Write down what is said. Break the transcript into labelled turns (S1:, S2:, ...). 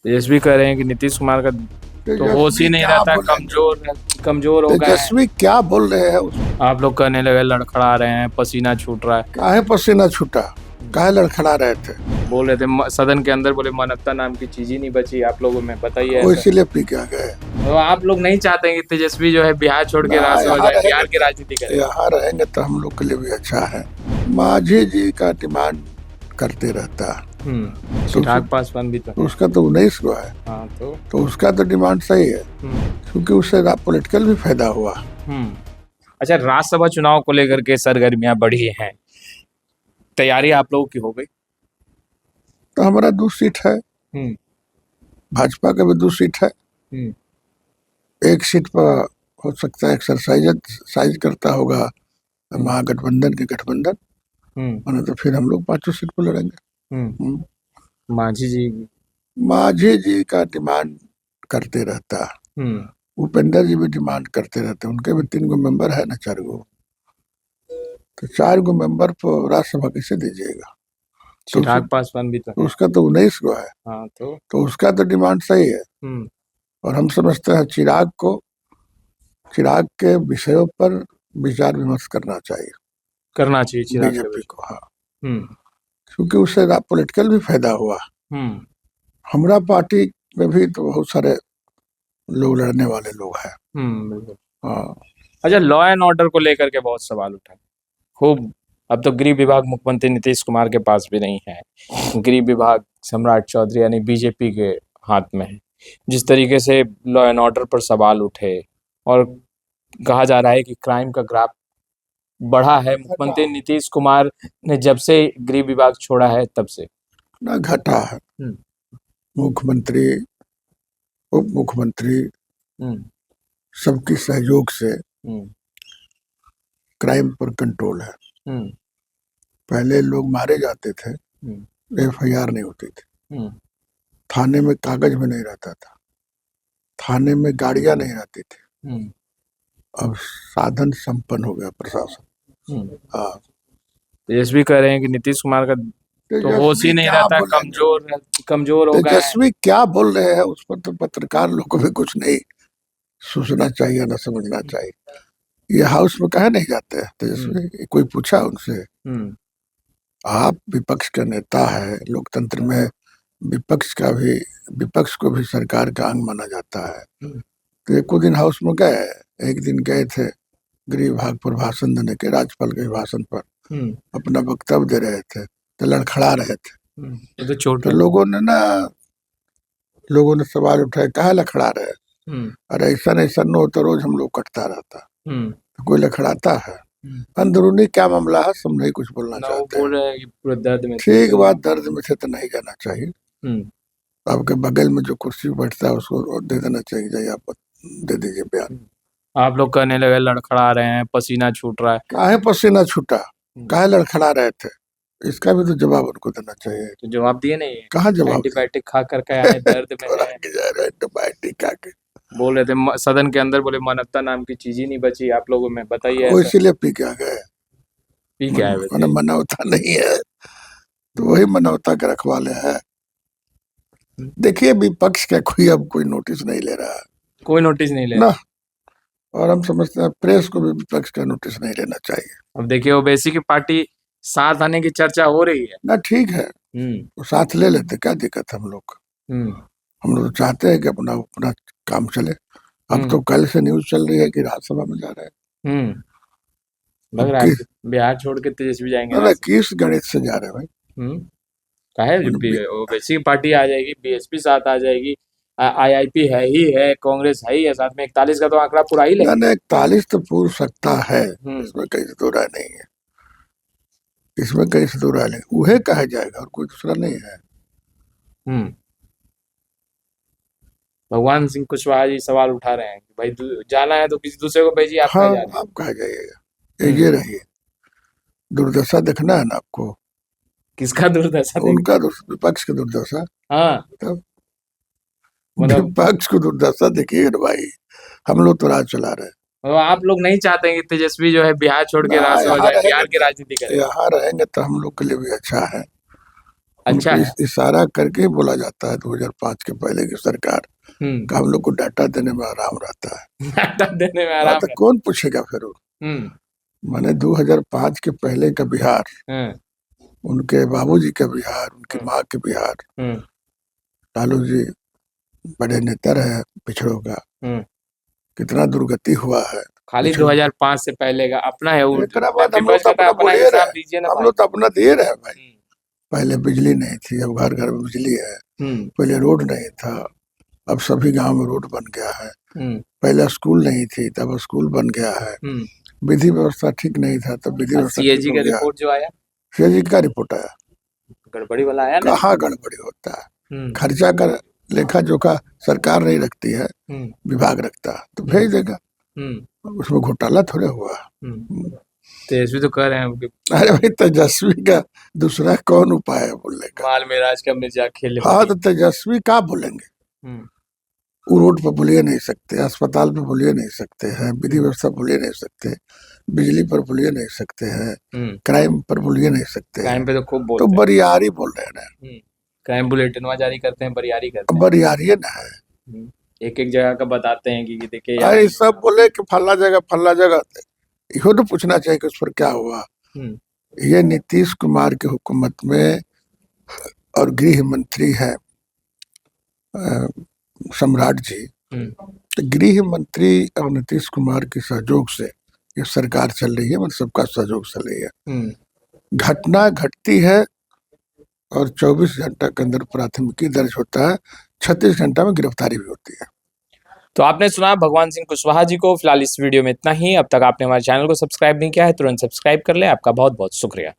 S1: तेजस्वी कह रहे हैं कि नीतीश कुमार का तो होश ही
S2: तेजस्वी
S1: नहीं
S2: क्या
S1: रहता,
S2: बोल रहे
S1: कमजोर हो गए हैं।
S2: तेजस्वी क्या बोल रहे हैं
S1: आप लोग कहने लगे लड़खड़ा रहे हैं, पसीना छूट रहा है।
S2: काहे पसीना छूटा, काहे लड़खड़ा रहे थे?
S1: बोल रहे थे सदन के अंदर, बोले मानवता नाम की चीज ही नहीं बची आप लोगों में, बताइए
S2: वो
S1: ऐसा।
S2: इसीलिए पी के आ गए।
S1: तो आप लोग नहीं चाहते हैं कि तेजस्वी जो है बिहार छोड़ के
S2: ना,
S1: राज्यसभा
S2: यहाँ
S1: जाए, बिहार की
S2: रहेंगे
S1: राजनीति करे।
S2: यहाँ रहेंगे तो हम लोग के लिए भी अच्छा है। मांझी जी का डिमांड करते रहता है।
S1: चिराग पासवान भी तो
S2: तो उसका तो 19 को है।
S1: हाँ
S2: तो उसका तो डिमांड सही है, क्योंकि उससे पॉलिटिकल भी फायदा हुआ।
S1: अच्छा, राज्यसभा चुनाव को लेकर के सरगर्मियां बढ़ी हैं, तैयारी आप लोगों की हो गई?
S2: तो हमारा 2 सीट है, भाजपा का भी 2 सीट है। 1 सीट पर हो सकता है एक्सरसाइज करता होगा महागठबंधन के गठबंधन, वरना तो फिर हम लोग 5 सीट पर लड़ेंगे। मांझी जी का डिमांड करते रहता है। उपेंद्र जी भी डिमांड करते रहते, उनके भी 3 गो मेंबर है ना, 4 गो। तो 4 गो मेंबर को राज्यसभा कैसे दीजिएगा?
S1: चिराग पासवान भी तो
S2: उसका तो 19 को है।
S1: हाँ,
S2: तो उसका तो डिमांड सही है। और हम समझते हैं चिराग के विषयों पर विचार विमर्श करना चाहिए बीजेपी को। हाँ, क्योंकि उससे पॉलिटिकल भी फायदा हुआ। हमारा पार्टी में भी तो बहुत सारे लोग लड़ने वाले लोग हैं। हाँ।
S1: अच्छा, लॉ एंड ऑर्डर को लेकर के बहुत सवाल उठा खूब। अब तो गृह विभाग मुख्यमंत्री नीतीश कुमार के पास भी नहीं है, गृह विभाग सम्राट चौधरी यानी बीजेपी के हाथ में है। जिस तरीके से लॉ एंड ऑर्डर पर सवाल उठे और कहा जा रहा है कि क्राइम का ग्राफ बढ़ा है मुख्यमंत्री नीतीश कुमार ने जब से गृह विभाग छोड़ा है तब से
S2: ना घटा है। मुख्यमंत्री, उप मुख्यमंत्री सबके सहयोग से क्राइम पर कंट्रोल है। पहले लोग मारे जाते थे, एफआईआर नहीं होती थी, थाने में कागज में नहीं रहता था, थाने में गाड़ियां नहीं रहती थी। अब साधन संपन्न हो गया प्रशासन। हाँ,
S1: तेजस्वी कह रहे हैं कि नीतीश कुमार का तो होश ही नहीं रहता, कमजोर हो गए हैं।
S2: तेजस्वी क्या बोल रहे हैं उस पर तो पत्रकार लोग को भी कुछ नहीं सोचना चाहिए, ना समझना चाहिए। ये हाउस में कहे नहीं जाते हैं तेजस्वी? कोई पूछा उनसे? आप विपक्ष का नेता है, लोकतंत्र में विपक्ष को भी सरकार का अंग माना जाता है। तो एक दिन हाउस में गए, एक दिन गए थे गृह विभाग पर भाषण देने के, राज्यपाल के भाषण पर अपना वक्तव्य दे रहे थे, तो लड़खड़ा रहे थे। तो लोगों ने सवाल उठाए, कहा लड़खड़ा रहे? अरे ऐसा न हो तो रोज हम लोग कटता रहता। तो कोई लड़खड़ाता है? अंदरूनी क्या मामला है, सब नहीं कुछ बोलना चाहते हैं।
S1: दर्द में
S2: ठीक बात, दर्द में थे तो नहीं जाना चाहिए। आपके बगल में जो कुर्सी बैठता है उसको दे देना चाहिए, जाइए आप दे दीजिए बयान।
S1: आप लोग कहने लगे लड़खड़ा रहे हैं, पसीना छूट रहा है।
S2: काहे पसीना छूटा, काहे लड़खड़ा रहे थे? इसका भी तो जवाब उनको देना चाहिए।
S1: तो जवाब दिए नहीं?
S2: कहाँ जवाब?
S1: एंटीबायोटिक खा करके आए, दर्द में है।
S2: एंटीबायोटिक खा के
S1: बोल रहे थे सदन के अंदर, बोले मानवता नाम की चीज ही नहीं बची आप लोगों में, बताइए
S2: वो
S1: ऐसा।
S2: इसीलिए पी के आ गए।
S1: पी के आए वैसे?
S2: मानवता नहीं है तो वही मानवता के रखवाले हैं। देखिए, विपक्ष का कोई नोटिस नहीं ले रहा है,
S1: कोई नोटिस नहीं ले
S2: ना। और हम समझते हैं प्रेस को भी विपक्ष का नोटिस नहीं लेना चाहिए।
S1: अब देखिए, ओवैसी की पार्टी साथ आने की चर्चा हो रही है
S2: ना, ठीक है, तो साथ ले लेते, क्या दिक्कत है हम लोग? हम लोग चाहते हैं कि अपना काम चले। अब तो कल से न्यूज चल रही है कि राज्यसभा में जा रहे हैं।
S1: लग रहा है बिहार छोड़ के तेजस्वी जाएंगे।
S2: किस गणित से जा रहे हैं भाई?
S1: काहे ओवैसी की पार्टी आ जाएगी, बीएसपी साथ आ जाएगी, आईआईपी है, कांग्रेस है साथ में, 41 का तो आंकड़ा पूरा ही लेंगे।
S2: 41 तो पूरा सकता है, इसमें कहीं से दो राय नहीं है, इसमें कहीं से दो राय नहीं। वह कहा जाएगा और कोई दूसरा नहीं है।
S1: भगवान सिंह कुशवाहा जी सवाल उठा रहे हैं कि भाई जाना है तो किसी दूसरे को भेजिए, आप
S2: हाँ,
S1: जा रहे हैं?
S2: आप कहा जाइएगा, ये रहिए। दुर्दशा देखना है ना आपको?
S1: किसका दुर्दशा?
S2: उनका विपक्ष का दुर्दशा।
S1: हाँ,
S2: तब विपक्ष को दुर्दशा देखिए भाई, हम लोग तो राज चला रहे हैं।
S1: तो आप लोग नहीं चाहते हैं कि तेजस्वी जो है बिहार छोड़ के राज्यसभा जाए, बिहार की राजनीति करे?
S2: यहाँ रहेंगे तो हम लोग के लिए भी अच्छा है।
S1: अच्छा
S2: उनको
S1: है।
S2: इशारा करके बोला जाता है 2005 के पहले की सरकार का हम लोग को डाटा देने में आराम रहता है।
S1: डाटा देने में
S2: हाँ,
S1: आराम
S2: तो
S1: है।
S2: कौन पूछेगा फिर? मैंने 2005 के पहले का बिहार, उनके बाबूजी का बिहार, उनकी माँ के बिहार, लालू जी बड़े नेता रहे पिछड़ों का, कितना दुर्गति हुआ है।
S1: खाली
S2: पिछड़ों
S1: 2005 से पहले का अपना है।
S2: एकरा बाद हम लोग
S1: विपक्ष
S2: तो
S1: का
S2: अपना
S1: अपना
S2: बोलिए
S1: हिसाब
S2: रहे,
S1: दीजिए ना
S2: हम
S1: भाई।
S2: लोग तो अपना दे रहे हैं भाई। पहले बिजली नहीं थी, अब घर घर में बिजली है। पहले रोड नहीं था, अब सभी गांव में रोड बन गया है। पहले स्कूल नहीं थी, तब स्कूल बन गया है। विधि व्यवस्था ठीक नहीं था, तब विधि व्यवस्था ठीक
S1: सीएजी
S2: हो
S1: का
S2: गया।
S1: रिपोर्ट जो आया,
S2: सीएजी का रिपोर्ट आया,
S1: गड़बड़ी वाला आया ना।
S2: कहाँ गड़बड़ी होता है? खर्चा का लेखा जोखा सरकार नहीं रखती है, विभाग रखता है, तो भेज देगा। उसमें घोटाला थोड़े हुआ।
S1: तेजस्वी तो कह रहे हैं कि
S2: अरे भाई, तेजस्वी का दूसरा कौन उपाय है बोलने का?
S1: माल में राज का मिर्जा खेले।
S2: हाँ, तो तेजस्वी क्या बोलेंगे? वो रोड पर बोलिए नहीं सकते, अस्पताल पे बोलिए नहीं सकते हैं, विधि व्यवस्था बोलिए नहीं सकते, बिजली पर बोलिए नहीं सकते हैं, क्राइम पर बोलिए नहीं सकते हैं।
S1: क्राइम पे तो खूब
S2: तो
S1: बोलते हैं।
S2: बरियारी बोल रहे हैं ना।
S1: क्राइम बुलेटिन जारी करते हैं, बरियारी करते हैं।
S2: बरियारी ना है,
S1: एक एक जगह का बताते हैं कि देखिए
S2: अरे सब बोले कि फल्ला जगह, इहो तो पूछना चाहिए कि उस पर क्या हुआ। ये नीतीश कुमार की हुकूमत में और गृह मंत्री है सम्राट जी, तो गृह मंत्री और नीतीश कुमार के सहयोग से ये सरकार चल रही है, मतलब सबका सहयोग चल रही है। घटना घटती है और 24 घंटा के अंदर प्राथमिकी दर्ज होता है, 36 घंटा में गिरफ्तारी भी होती है।
S1: तो आपने सुना भगवान सिंह कुशवाहा जी को। फिलहाल इस वीडियो में इतना ही। अब तक आपने हमारे चैनल को सब्सक्राइब नहीं किया है, तुरंत सब्सक्राइब कर ले। आपका बहुत बहुत शुक्रिया।